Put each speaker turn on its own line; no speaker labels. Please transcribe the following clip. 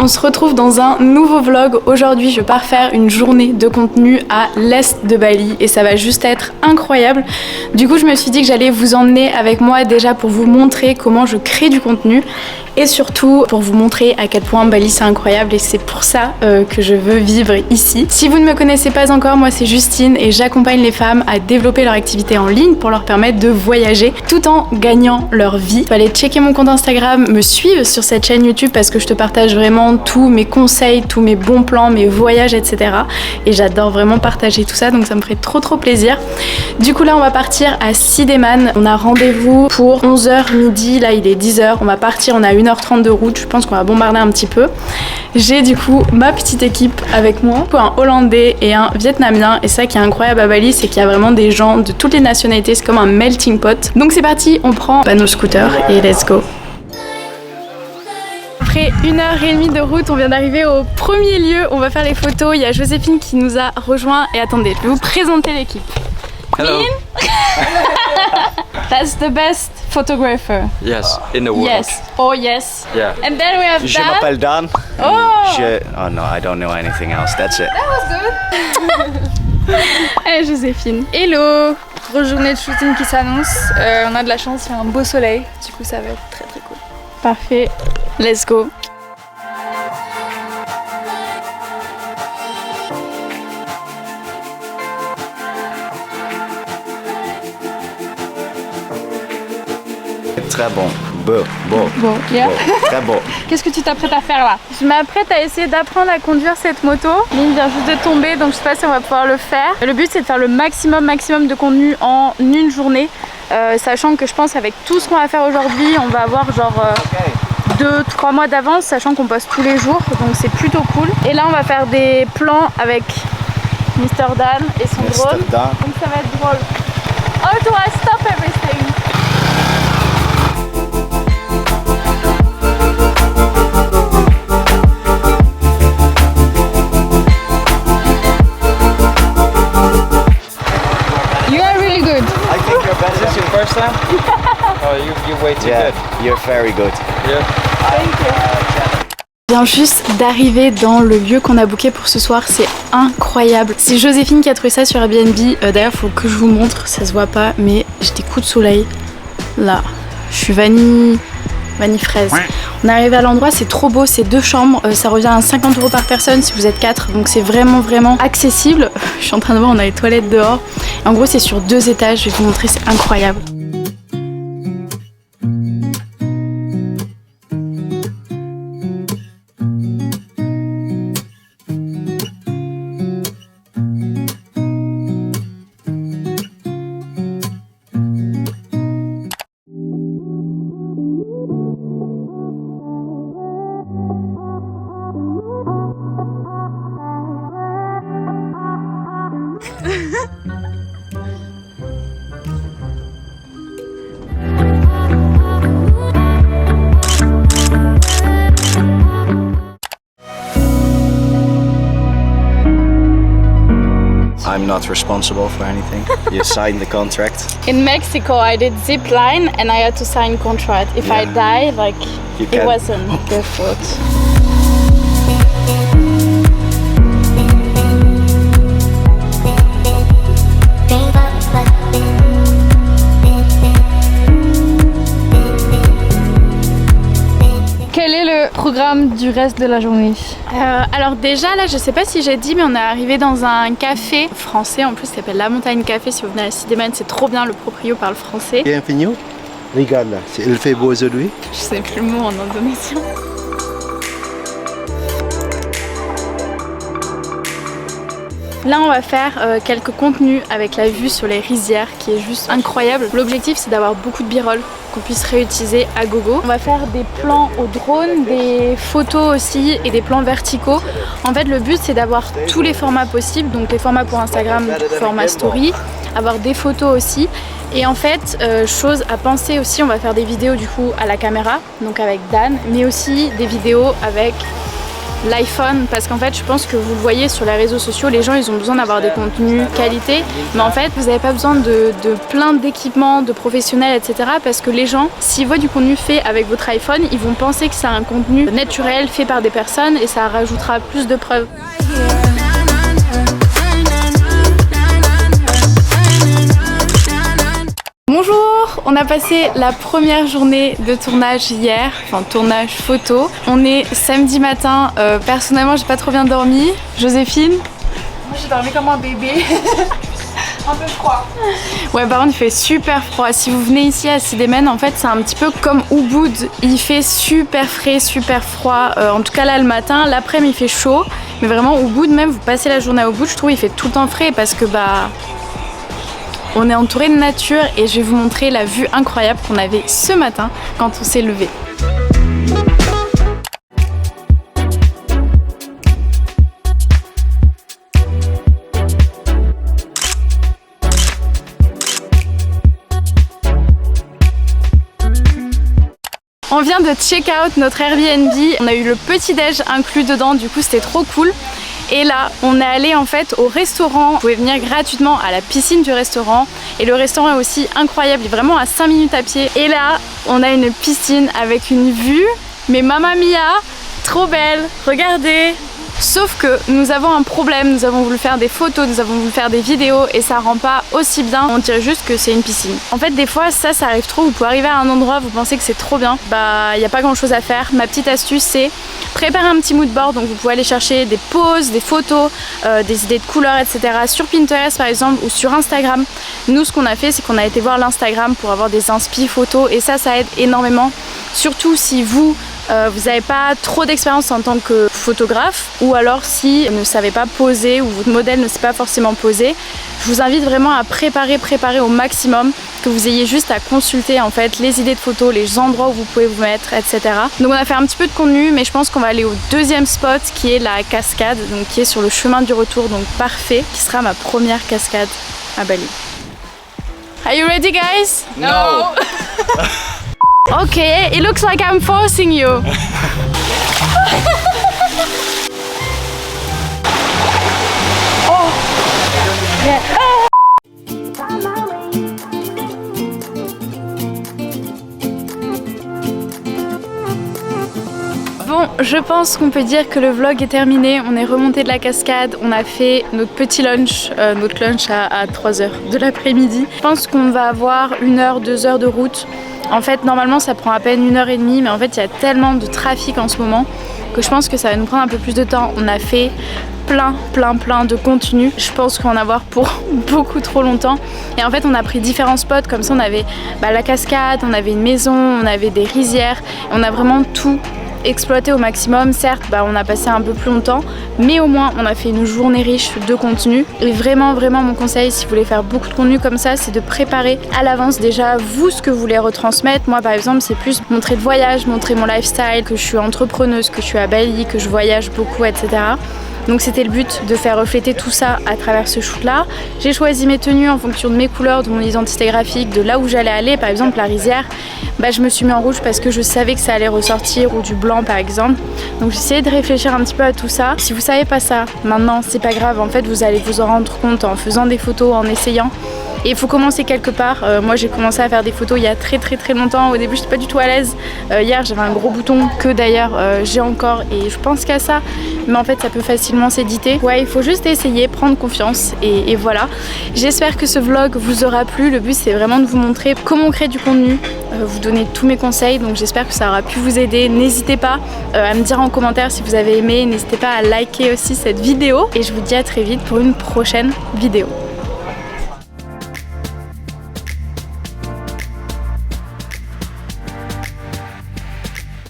On se retrouve dans un nouveau vlog. Aujourd'hui, je pars faire une journée de contenu à l'est de Bali et ça va juste être incroyable. Du coup, je me suis dit que j'allais vous emmener avec moi déjà pour vous montrer comment je crée du contenu et surtout pour vous montrer à quel point Bali c'est incroyable et c'est pour ça que je veux vivre ici. Si vous ne me connaissez pas encore, moi c'est Justine et j'accompagne les femmes à développer leur activité en ligne pour leur permettre de voyager tout en gagnant leur vie. Allez checker mon compte Instagram, me suivre sur cette chaîne YouTube parce que je te partage vraiment tous mes conseils, tous mes bons plans, mes voyages, etc. Et j'adore vraiment partager tout ça, donc ça me ferait trop plaisir. Du coup là on va partir à Sideman. On a rendez-vous pour 11h midi, là il est 10h. On va partir, on a 1h30 de route, je pense qu'on va bombarder un petit peu. J'ai du coup ma petite équipe avec moi, un Hollandais et un Vietnamien. Et ça qui est incroyable à Bali, c'est qu'il y a vraiment des gens de toutes les nationalités, c'est comme un melting pot. Donc c'est parti, on prend nos scooters et let's go. Après 1h30 de route, on vient d'arriver au premier lieu, on va faire les photos. Il y a Joséphine qui nous a rejoint et attendez, je vais vous présenter l'équipe.
Hello.
That's the best photographer.
Yes, in the world.
Yes. Oh yes.
Yeah.
And then we have
Je
Dan.
m'appelle Dan.
Oh.
Oh no, I don't know anything else. That's it.
That was good. Allez Joséphine. Hello.
Grosse journée de shooting qui s'annonce. On a de la chance, il y a un beau soleil. Du coup, ça va être très cool.
Parfait. Let's go.
Très bon. Beau.
Yeah.
Très beau.
Qu'est-ce que tu t'apprêtes à faire là?
Je m'apprête à essayer d'apprendre à conduire cette moto. Mine vient juste de tomber, donc je sais pas si on va pouvoir le faire. Le but c'est de faire le maximum de contenu en une journée. Sachant que je pense avec tout ce qu'on va faire aujourd'hui, on va avoir genre 2-3 mois d'avance, sachant qu'on poste tous les jours, donc c'est plutôt cool. Et là on va faire des plans avec Mr. Dan et son drone. Donc ça va être drôle. How do I stop everything?
Is this your first time? Oh, you're way too good.
You're very good.
Yeah.
Je viens juste d'arriver dans le lieu qu'on a booké pour ce soir, c'est incroyable. C'est Joséphine qui a trouvé ça sur Airbnb. D'ailleurs, faut que je vous montre, ça se voit pas, mais j'ai des coups de soleil. Là, je suis vanille fraise. On est arrivé à l'endroit, c'est trop beau, c'est 2 chambres, ça revient à 50 € par personne si vous êtes 4, donc c'est vraiment accessible. Je suis en train de voir, on a les toilettes dehors. Et en gros, c'est sur 2 étages, je vais vous montrer, c'est incroyable.
I'm not responsible for anything. You signed the contract.
In Mexico, I did zip line and I had to sign contract. If I die, like it wasn't their fault.
Quel est le programme du reste de la journée?
Alors déjà là je sais pas si j'ai dit mais on est arrivé dans un café français en plus qui s'appelle La Montagne Café. Si vous venez à Sideman c'est trop bien, le proprio parle français.
Bienvenue. Regarde là, il fait beau aujourd'hui.
Je sais plus le mot en indonésien. Là on va faire quelques contenus avec la vue sur les rizières qui est juste incroyable. L'objectif c'est d'avoir beaucoup de b-roll qu'on puisse réutiliser à gogo. On va faire des plans au drone, des photos aussi et des plans verticaux. En fait le but c'est d'avoir tous les formats possibles, donc les formats pour Instagram, format story, avoir des photos aussi. Et en fait, chose à penser aussi, on va faire des vidéos du coup à la caméra, donc avec Dan, mais aussi des vidéos avec l'iPhone, parce qu'en fait je pense que vous le voyez sur les réseaux sociaux, les gens ils ont besoin d'avoir des contenus qualité, mais en fait vous n'avez pas besoin de plein d'équipements, de professionnels, etc. parce que les gens, s'ils voient du contenu fait avec votre iPhone, ils vont penser que c'est un contenu naturel fait par des personnes et ça rajoutera plus de preuves. Bonjour, on a passé la première journée de tournage hier, enfin tournage photo. On est samedi matin, personnellement j'ai pas trop bien dormi. Joséphine?
Moi j'ai dormi comme un bébé. Un peu froid.
Ouais, par contre il fait super froid. Si vous venez ici à Siedemen, en fait c'est un petit peu comme Ubud. Il fait super frais, super froid. En tout cas là le matin, l'après-midi il fait chaud. Mais vraiment Ubud, même vous passez la journée à Ubud, je trouve il fait tout le temps frais parce que on est entouré de nature et je vais vous montrer la vue incroyable qu'on avait ce matin quand on s'est levé. On vient de check out notre Airbnb, on a eu le petit déj inclus dedans, du coup c'était trop cool. Et là, on est allé en fait au restaurant. Vous pouvez venir gratuitement à la piscine du restaurant. Et le restaurant est aussi incroyable, il est vraiment à 5 minutes à pied. Et là, on a une piscine avec une vue, mais mamma mia, trop belle, regardez. Sauf que nous avons un problème, nous avons voulu faire des photos, nous avons voulu faire des vidéos et ça rend pas aussi bien, on dirait juste que c'est une piscine. En fait des fois ça arrive trop, vous pouvez arriver à un endroit, vous pensez que c'est trop bien, il n'y a pas grand chose à faire. Ma petite astuce c'est préparer un petit mood board, donc vous pouvez aller chercher des poses, des photos, des idées de couleurs, etc. sur Pinterest par exemple ou sur Instagram. Nous ce qu'on a fait c'est qu'on a été voir l'Instagram pour avoir des inspi photos et ça aide énormément, surtout si vous n'avez pas trop d'expérience en tant que photographe ou alors si vous ne savez pas poser ou votre modèle ne sait pas forcément poser. Je vous invite vraiment à préparer au maximum, que vous ayez juste à consulter en fait les idées de photos, les endroits où vous pouvez vous mettre, etc. Donc on a fait un petit peu de contenu, mais je pense qu'on va aller au deuxième spot qui est la cascade, donc qui est sur le chemin du retour, donc parfait, qui sera ma première cascade à Bali. Are you ready guys?
No!
Okay, it looks like I'm forcing you. Oh. Yeah. Bon, je pense qu'on peut dire que le vlog est terminé. On est remonté de la cascade, on a fait notre petit lunch, notre lunch à 3h de l'après-midi. Je pense qu'on va avoir 1 heure, 2 heures de route. En fait, normalement, ça prend à peine 1h30, mais en fait, il y a tellement de trafic en ce moment que je pense que ça va nous prendre un peu plus de temps. On a fait plein de contenu. Je pense qu'on va en avoir pour beaucoup trop longtemps. Et en fait, on a pris différents spots. Comme ça, on avait la cascade, on avait une maison, on avait des rizières. On a vraiment tout exploité au maximum. Certes, on a passé un peu plus longtemps, mais au moins on a fait une journée riche de contenu. Et vraiment mon conseil, si vous voulez faire beaucoup de contenu comme ça, c'est de préparer à l'avance déjà vous ce que vous voulez retransmettre. Moi par exemple, c'est plus montrer de voyage, montrer mon lifestyle, que je suis entrepreneuse, que je suis à Bali, que je voyage beaucoup, etc. Donc c'était le but de faire refléter tout ça à travers ce shoot là. J'ai choisi mes tenues en fonction de mes couleurs, de mon identité graphique, de là où j'allais aller. Par exemple la rizière, je me suis mis en rouge parce que je savais que ça allait ressortir, ou du blanc par exemple. Donc j'ai essayé de réfléchir un petit peu à tout ça. Si vous savez pas ça maintenant, c'est pas grave, en fait vous allez vous en rendre compte en faisant des photos, en essayant. Et il faut commencer quelque part. Moi j'ai commencé à faire des photos il y a très longtemps. Au début j'étais pas du tout à l'aise. Hier j'avais un gros bouton que d'ailleurs j'ai encore et je pense qu'à ça. Mais en fait ça peut facilement s'éditer. Ouais, il faut juste essayer, prendre confiance et voilà. J'espère que ce vlog vous aura plu. Le but c'est vraiment de vous montrer comment on crée du contenu, vous donner tous mes conseils. Donc j'espère que ça aura pu vous aider. N'hésitez pas à me dire en commentaire si vous avez aimé. N'hésitez pas à liker aussi cette vidéo. Et je vous dis à très vite pour une prochaine vidéo.